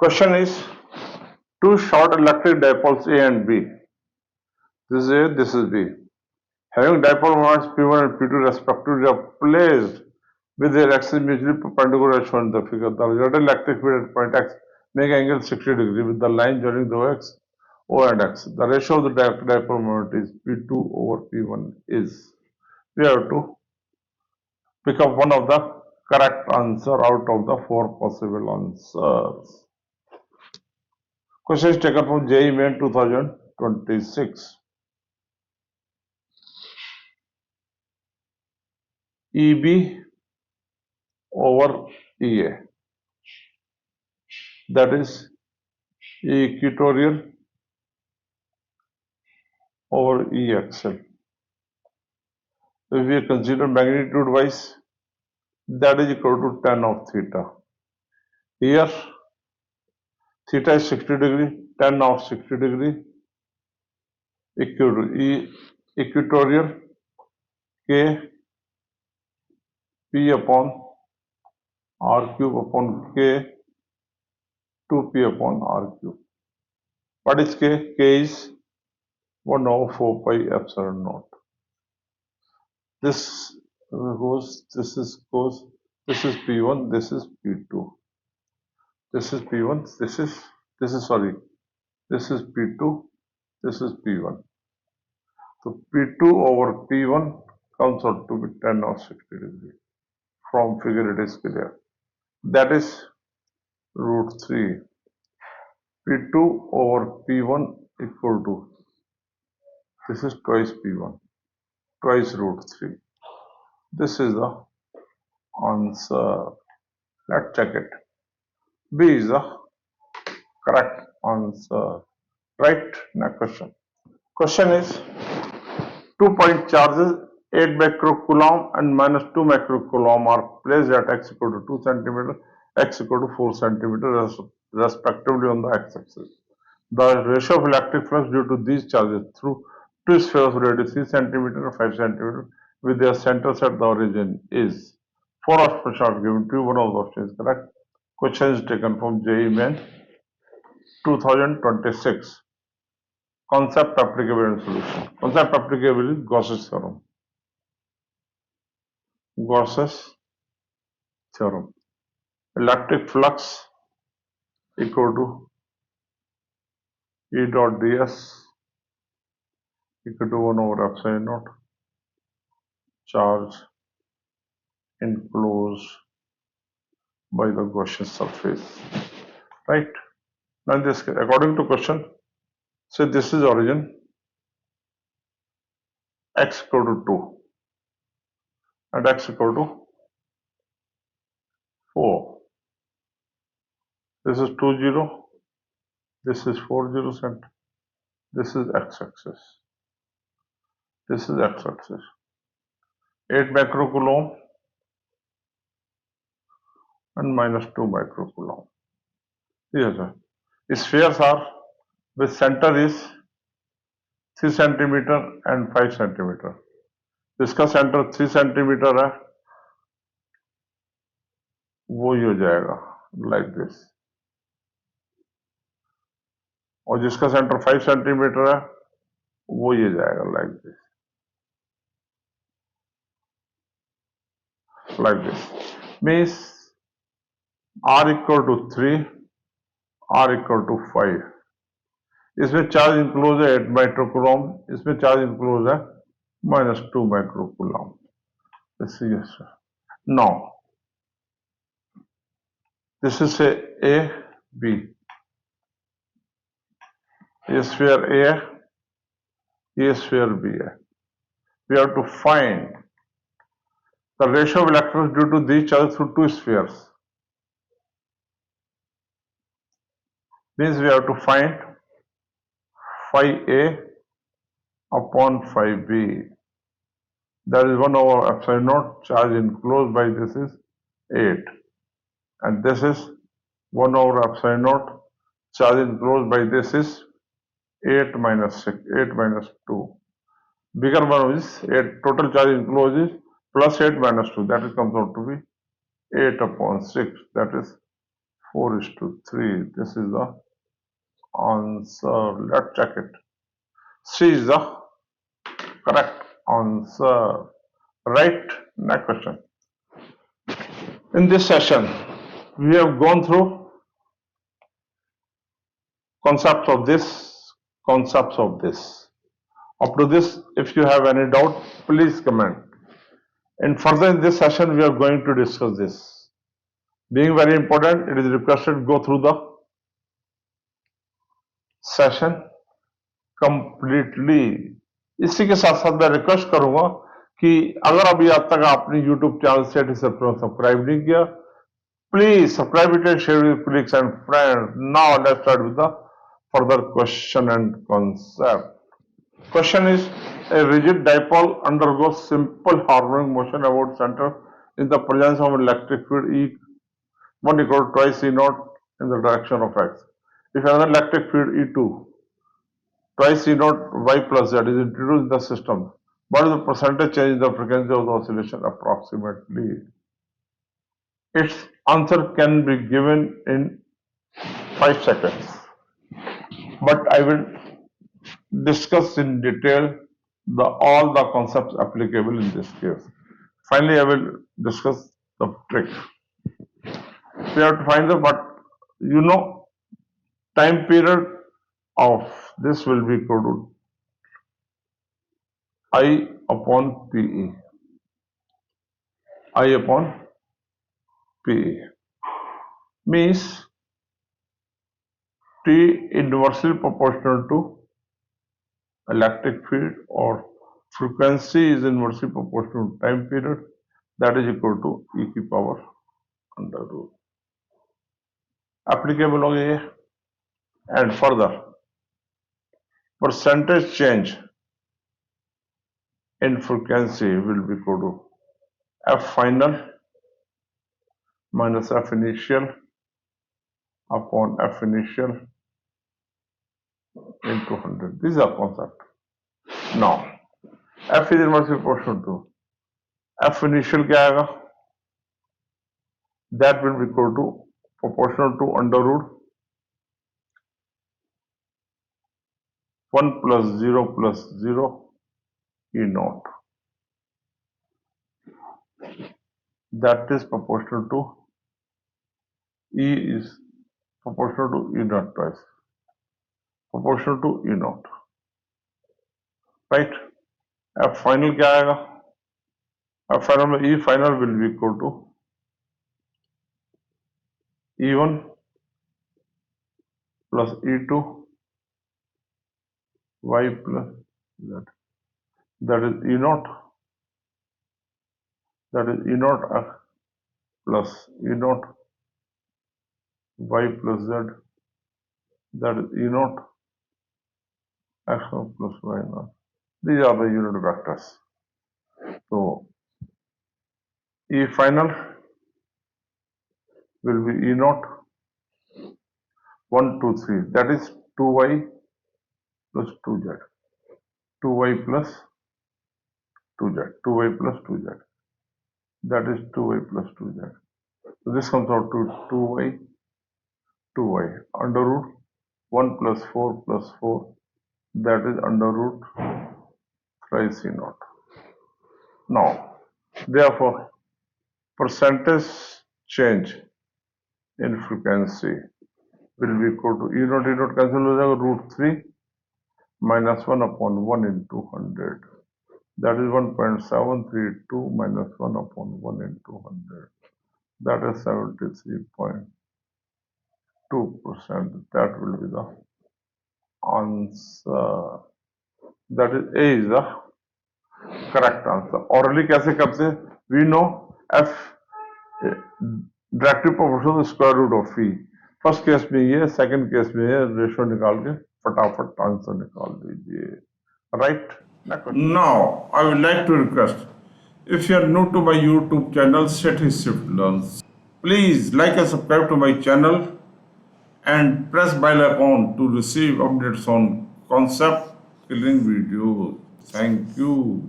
Question is two short electric dipoles A and B. This is A, this is B. Having dipole moments P1 and P2 respectively are placed with their axes mutually perpendicular as shown in the figure. The resultant electric field at point X make angle 60 degree with the line joining the OX, O and X. The ratio of the dipole moment is P2 over P1 is. We have to pick up one of the correct answer out of the four possible answers. Question is taken from JEE Main 2026. EB over EA, that is Equatorial over Axial. If we consider magnitude wise, that is equal to tan of theta. Here theta is 60 degree, tan of 60 degree, equatorial K P upon R cube upon K 2P upon R cube. What is K? K is 1 over 4 pi epsilon naught. This goes, this is P1, this is P2. This is P1, this is P2, this is P1. So P2 over P1 comes out to be tan of 60 degree. From figure it is clear. That is root 3. P2 over P1 equal to, this is twice P1, twice root 3. This is the answer. Let's check it. B is the correct answer. Right? Next question. Question is 2 point charges 8 microcoulomb and minus 2 microcoulomb are placed at x equal to 2 cm, x equal to 4 cm respectively on the x-axis. The ratio of electric flux due to these charges through two spheres of radius 3 cm and 5 cm with their centers at the origin is. 4 options are given to you. One of the options is correct. Question is taken from JEE Main 2026. Concept applicable and solution. Concept applicable is Gauss Theorem. Gauss Theorem. Electric flux equal to E dot ds equal to 1 over epsilon naught. Charge enclosed by the Gaussian surface. Right? Now this, according to question, say this is origin, x equal to 2 and x equal to 4. This is 2 0, this is 4 zeros and this is x-axis. This is x-axis. 8 microcoulomb and minus 2 microcoulomb. Yes, sir. Spheres are with center is 3 cm and 5 cm. इसका centre 3 centimetre है, वो ही हो जाएगा like this, और जिसका centre 5 centimetre है वो ये जाएगा like this, means R equal to 3, R equal to 5. इसमें चार्ज इंक्लोज है 8 माइक्रोकूलम, इसमें चार्ज इंक्लोज है minus 2 microcoulomb. Let's see, yes, sir. Now, this is A, B. A sphere A, A sphere B. We have to find the ratio of electrons due to these charges through two spheres. Means we have to find phi A upon phi B. That is 1 over epsilon naught. Charge enclosed by this is 8, and this is 1 over epsilon naught. Charge enclosed by this is 8 minus 6, 8 minus 2. Bigger one is 8. Total charge enclosed is plus 8 minus 2. That is comes out to be 8 upon 6. That is 4:3. This is the answer. Let's check it. C is the correct answer. Right. Next question. In this session, we have gone through concepts of this, concepts of this. Up to this, if you have any doubt, please comment. And further in this session, we are going to discuss this. Being very important, it is requested to go through the session completely. इसी के साथ साथ मैं request करूंगा कि अगर अभी अब तक आपने YouTube चैनल सेट सब्सक्राइब नहीं किया, please subscribe it and share with colleagues and friends. Now let's start with the further question and concept. Question is, a rigid dipole undergoes simple harmonic motion about center in the presence of electric field E1 equal to twice E0 in the direction of x. If another electric field E2 twice E0 y plus z is introduced in the system, what is the percentage change in the frequency of the oscillation approximately? Its answer can be given in 5 seconds, but I will discuss in detail all the concepts applicable in this case. Finally, I will discuss the trick. We have to find the time period of this will be equal to I upon PE. I upon PE means T inversely proportional to electric field, or frequency is inversely proportional to time period, that is equal to e की power under root. Applicable हो गया. And further, percentage change in frequency will be equal to F final minus F initial upon F initial into 100. This is our concept. Now, F is inversely proportional to F initial क्या आएगा? That will be equal to proportional to under root 1 plus 0 E0. That is proportional to E is proportional to E0 twice. Proportional to E0. Right? F final क्या आएगा? F final में E final will be equal to E1 plus E2 y plus z. That is E0. That is E0 F plus E0 y plus z. That is E0 x0 plus y0. These are the unit vectors. So E final will be E0 1 2 3. That is 2y plus 2z. 2y plus 2z. 2y plus 2z. That is 2y plus 2z. So this comes out to 2y under root 1 plus 4 plus 4. That is under root thrice E0. Now, therefore, percentage change in frequency will be equal to E0 cancel हो जाएगा root 3 minus 1 upon 1 into 100. That is 1.732 minus 1 upon 1 into 100. That is 73.2%. That will be the answer. That is A is the correct answer. Orally कैसे करते हैं? We know F directly proportional to square root of E. First case में ये, second case में ये, ratio निकाल के फटाफट आंसर निकाल दीजिए. Right? Now, I would like to request, if you are new to my YouTube channel, City Shift Learns, please like and subscribe to my channel and press bell icon to receive updates on concept killing videos. Thank you.